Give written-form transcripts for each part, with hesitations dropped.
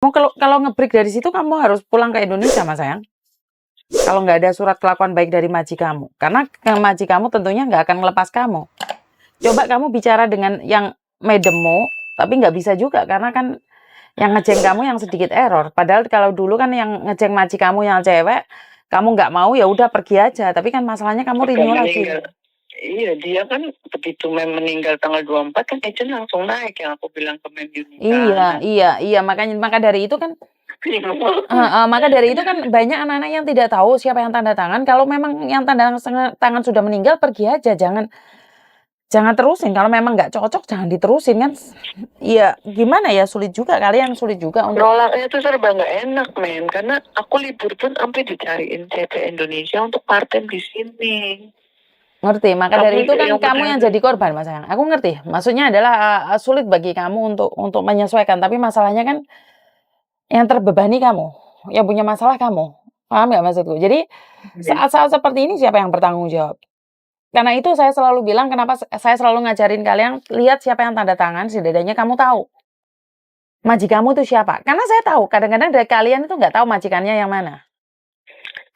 Kamu kalau nge-break dari situ kamu harus pulang ke Indonesia, Mas sayang. Kalau nggak ada surat kelakuan baik dari majikanmu. Karena majikanmu tentunya nggak akan melepas kamu. Coba kamu bicara dengan yang medemmu, tapi nggak bisa juga karena kan yang ngejeng kamu yang sedikit error. Padahal kalau dulu kan yang ngejeng majikanmu yang cewek, kamu nggak mau ya udah pergi aja. Tapi kan masalahnya kamu Udah renew lagi. meninggal. Iya, dia kan begitu meninggal tanggal 24 kan agent langsung naik yang aku bilang ke Mem Yuni kan. Iya, maka dari itu kan maka dari itu kan banyak anak-anak yang tidak tahu siapa yang tanda tangan. Kalau memang yang tanda tangan sudah meninggal, pergi aja, jangan terusin. Kalau memang nggak cocok, jangan diterusin kan. Iya, gimana ya, sulit juga untuk nolaknya tuh serba nggak enak, men. Karena aku libur pun sampai dicariin CP Indonesia untuk part-time di sini. Ngerti, maka dari itu kan kamu yang jadi korban, Mas sayang. Aku ngerti. Maksudnya adalah sulit bagi kamu untuk menyesuaikan, tapi masalahnya kan yang terbebani kamu, yang punya masalah kamu. Paham nggak maksudku? Jadi saat-saat seperti ini siapa yang bertanggung jawab? Karena itu saya selalu bilang kenapa saya selalu ngajarin kalian lihat siapa yang tanda tangan, setidaknya kamu tahu majikanmu itu siapa. Karena saya tahu kadang-kadang dari kalian itu nggak tahu majikannya yang mana.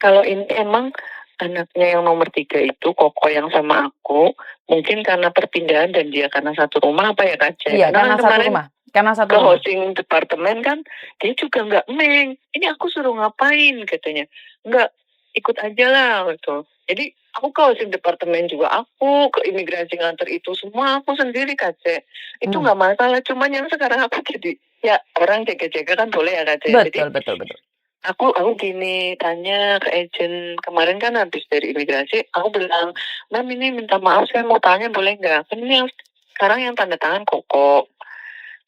Kalau ini emang anaknya yang nomor 3 itu Koko yang sama aku, mungkin karena perpindahan dan dia karena satu rumah apa ya Kak? Iya, karena satu rumah. Karena satu ke rumah. hosting departemen kan, dia juga nggak meng. Ini aku suruh ngapain katanya. Nggak, ikut aja lah gitu. Jadi aku ke hosting departemen juga aku, ke imigrasi nganter itu semua aku sendiri Kak. Itu nggak masalah, cuman yang sekarang aku jadi, ya orang jaga-jaga kan boleh ya Kak. Betul. Aku gini tanya ke agent kemarin kan habis dari imigrasi, aku bilang, Mam ini minta maaf saya mau tanya boleh nggak? Kan ini yang sekarang yang tanda tangan Koko.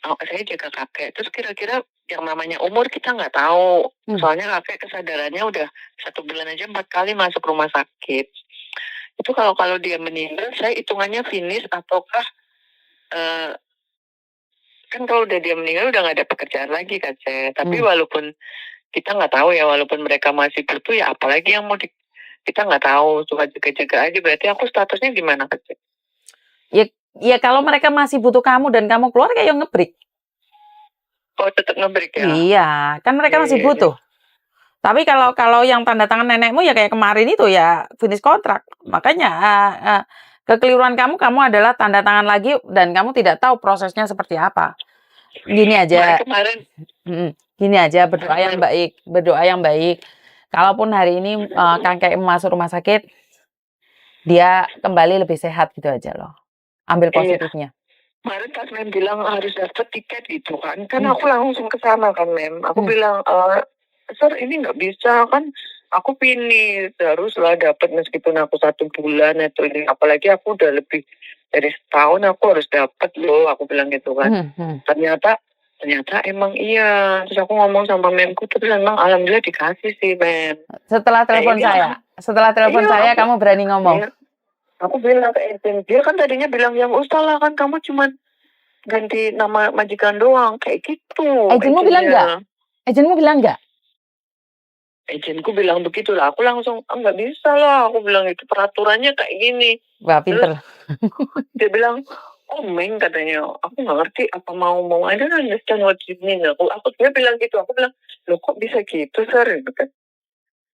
Saya jaga kakek. Terus kira-kira yang namanya umur kita nggak tahu. Soalnya kakek kesadarannya udah 1 bulan aja 4 kali masuk rumah sakit. Itu kalau dia meninggal, saya hitungannya finish ataukah kan kalau udah dia meninggal udah nggak ada pekerjaan lagi kan saya. Tapi walaupun kita nggak tahu ya, walaupun mereka masih butuh ya apalagi yang mau kita nggak tahu, cuma jaga-jaga aja. Berarti aku statusnya gimana kan? Ya kalau mereka masih butuh kamu dan kamu keluar kayak yang nge-break. Oh tetap nge-break ya? Iya, kan mereka masih butuh. Tapi kalau yang tanda tangan nenekmu ya kayak kemarin itu ya finish kontrak. Makanya kekeliruan kamu adalah tanda tangan lagi dan kamu tidak tahu prosesnya seperti apa. Gini aja. Gini aja, berdoa yang baik. Kalaupun hari ini kakek masuk rumah sakit, dia kembali lebih sehat gitu aja loh. Ambil positifnya. Kemarin pas Mem bilang harus dapat tiket gitu kan aku langsung ke sana kan Mem. Aku bilang, Sir ini nggak bisa kan, aku finish haruslah dapat meskipun aku 1 bulan atau ini, apalagi aku udah lebih dari setahun aku harus dapat loh, aku bilang gitu kan. Ternyata emang iya. Terus aku ngomong sama Memku, terus emang alhamdulillah dikasih sih Mem. Setelah telepon saya, kamu berani ngomong. Aku bilang ke agent, dia kan tadinya bilang yang usah lah kan kamu cuma ganti nama majikan doang kayak gitu. Agentmu bilang enggak? Agentku bilang begitu lah. Aku langsung nggak bisa lah. Aku bilang itu peraturannya kayak gini. Wah pinter. Terus, dia bilang, oh Meng katanya, aku nggak ngerti apa mau I don't understand what you mean. Dia bilang gitu. Aku bilang, lo kok bisa gitu Sir? Gitu kan.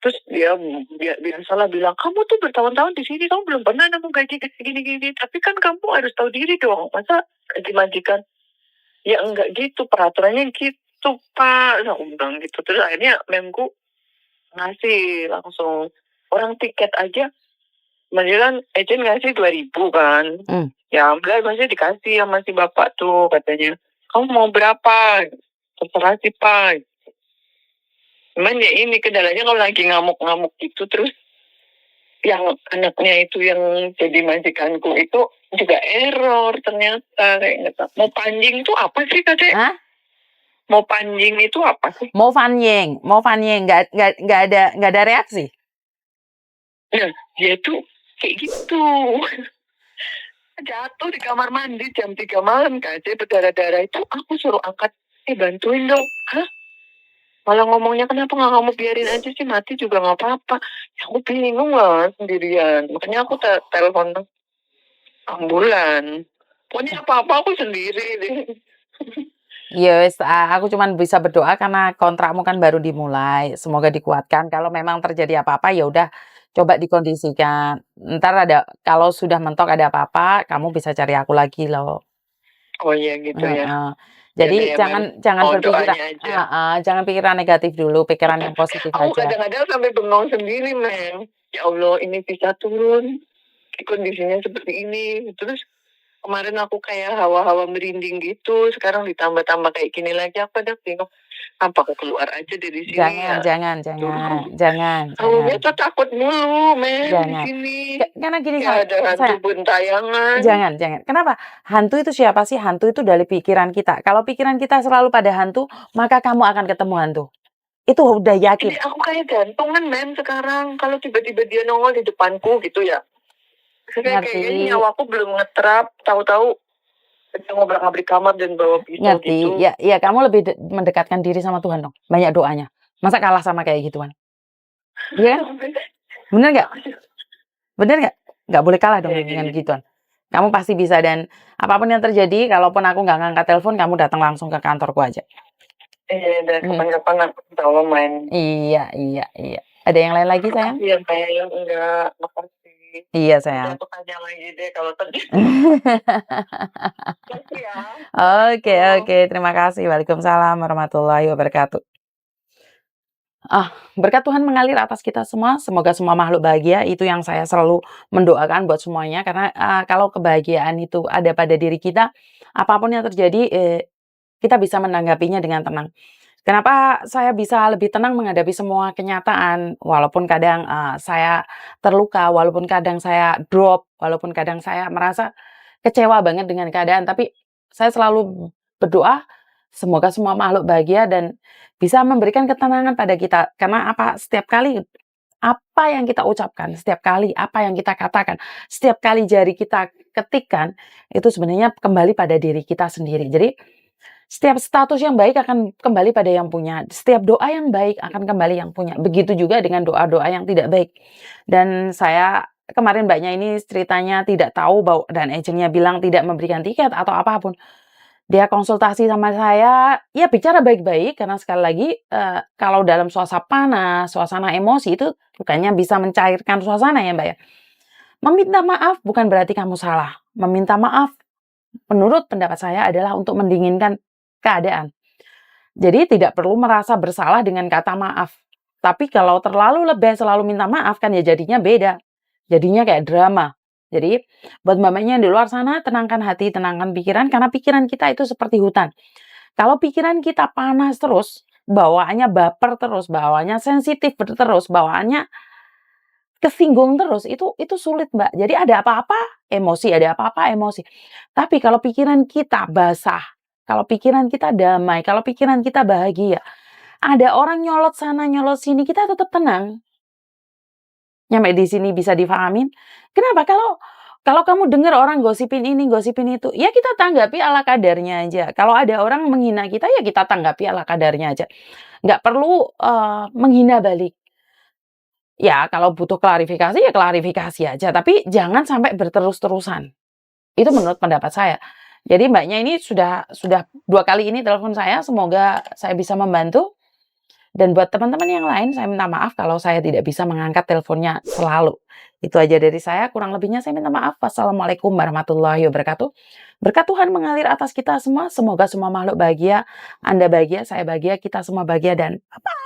Terus dia salah bilang, kamu tuh bertahun-tahun di sini, kamu belum pernah nemu gaji gini-gini. Tapi kan kamu harus tahu diri dong. Masa gaji majikan? Ya enggak gitu, peraturannya gitu Pak. Aku bilang gitu. Terus akhirnya Memku ngasih langsung. Orang tiket aja, kan agent ngasih 2.000 kan. Ya enggak, masih dikasih sama si bapak tuh katanya. Kamu mau berapa? Terserah sih Pak. Cuman ya ini kendalanya kalau lagi ngamuk-ngamuk gitu terus yang anaknya itu yang jadi majikanku itu juga error ternyata kayak gitu. Mau panjing itu apa sih katanya? Mau panjing itu apa sih? Mau fanyeng, nggak ada reaksi. Nah, dia tuh kayak gitu. Jatuh di kamar mandi jam 3 malam kasih berdarah-darah itu aku suruh angkat, bantuin dong. Hah? Malah ngomongnya kenapa nggak kamu biarin aja sih mati juga nggak apa-apa. Ya, aku bingung lah sendirian. Makanya aku telepon ambulan. Pokoknya apa-apa aku sendiri deh. Ya wes, aku cuman bisa berdoa karena kontrakmu kan baru dimulai, semoga dikuatkan. Kalau memang terjadi apa-apa, ya udah coba dikondisikan. Entar kalau sudah mentok ada apa-apa, kamu bisa cari aku lagi loh. Oh iya gitu ya. Heeh. Ya Jadi udah ya Mem, jangan mau berpikiran doanya aja. heeh, jangan pikiran negatif dulu, pikiran yang positif Aku aja. kadang-kadang sampai bengong sendiri, Mem. Ya Allah, ini bisa turun. Kondisinya seperti ini. Terus kemarin aku kayak hawa-hawa merinding gitu. Sekarang ditambah-tambah kayak gini lagi. Aku udah bingung. Apa aku keluar aja dari sini Jangan ya? jangan Tuh. jangan jangan Aku jangan tuh takut mulu, Mem, di jangan. sini. Karena gini Ya ada hantu sayang, bentayangan. jangan. Kenapa? Hantu itu siapa sih? Hantu itu dari pikiran kita. Kalau pikiran kita selalu pada hantu, maka kamu akan ketemu hantu. Itu udah yakin. Ini aku kayak gantungan, Mem, sekarang. Kalau tiba-tiba dia nongol di depanku gitu ya. Kayaknya Ngerti, nyawaku belum ngeterap. Tahu-tahu kita ngobrak-ngabrik kamar dan bawa pisau gitu. ngerti. Ya kamu lebih mendekatkan diri sama Tuhan dong. Banyak doanya. Masa kalah sama kayak gituan? Iya kan? Bener nggak? Bener nggak? Nggak boleh kalah dong dengan gituan. Kamu pasti bisa dan apapun yang terjadi, kalaupun aku nggak ngangkat telepon, kamu datang langsung ke kantorku aja. Iya, dan kapan-kapan aku insya main. Iya. Ada yang lain lagi sayang? Iya, sayang. Enggak, makasih. Iya sayang. Aku tanya lagi deh kalau terjadi. Makasih ya. Oke. Terima kasih. Waalaikumsalam warahmatullahi wabarakatuh. Berkat Tuhan mengalir atas kita semua. Semoga semua makhluk bahagia. Itu yang saya selalu mendoakan buat semuanya. Karena kalau kebahagiaan itu ada pada diri kita, apapun yang terjadi, kita bisa menanggapinya dengan tenang. Kenapa saya bisa lebih tenang menghadapi semua kenyataan, walaupun kadang saya terluka, walaupun kadang saya drop, walaupun kadang saya merasa kecewa banget dengan keadaan, tapi saya selalu berdoa semoga semua makhluk bahagia dan bisa memberikan ketenangan pada kita. Karena apa? Setiap kali apa yang kita ucapkan, setiap kali apa yang kita katakan, setiap kali jari kita ketikkan, itu sebenarnya kembali pada diri kita sendiri. Jadi setiap status yang baik akan kembali pada yang punya. Setiap doa yang baik akan kembali yang punya. Begitu juga dengan doa-doa yang tidak baik. Dan saya kemarin Mbaknya ini ceritanya tidak tahu bahwa dan agentnya bilang tidak memberikan tiket atau apapun. Dia konsultasi sama saya, ya bicara baik-baik karena sekali lagi kalau dalam suasana panas, suasana emosi itu bukannya bisa mencairkan suasana ya Mbak ya. Meminta maaf bukan berarti kamu salah. Meminta maaf menurut pendapat saya adalah untuk mendinginkan keadaan. Jadi tidak perlu merasa bersalah dengan kata maaf. Tapi kalau terlalu lebih selalu minta maaf kan ya jadinya beda. Jadinya kayak drama. Jadi buat mbak-mbaknya yang di luar sana tenangkan hati, tenangkan pikiran karena pikiran kita itu seperti hutan. Kalau pikiran kita panas terus, bawaannya baper terus, bawaannya sensitif terus, bawaannya kesinggung terus, itu sulit Mbak. Jadi ada apa-apa emosi, ada apa-apa emosi. Tapi kalau pikiran kita basah, kalau pikiran kita damai, kalau pikiran kita bahagia, ada orang nyolot sana, nyolot sini, kita tetap tenang. Nyampe di sini bisa dipahamin? Kenapa? Kalau kamu dengar orang gosipin ini, gosipin itu, ya kita tanggapi ala kadarnya aja. Kalau ada orang menghina kita, ya kita tanggapi ala kadarnya aja. Nggak perlu menghina balik. Ya kalau butuh klarifikasi, ya klarifikasi aja. Tapi jangan sampai berterus-terusan. Itu menurut pendapat saya. Jadi Mbaknya ini sudah 2 kali ini telepon saya, semoga saya bisa membantu. Dan buat teman-teman yang lain, saya minta maaf kalau saya tidak bisa mengangkat teleponnya selalu. Itu aja dari saya, kurang lebihnya saya minta maaf. Wassalamualaikum warahmatullahi wabarakatuh. Berkat Tuhan mengalir atas kita semua, semoga semua makhluk bahagia, Anda bahagia, saya bahagia, kita semua bahagia, dan bye-bye.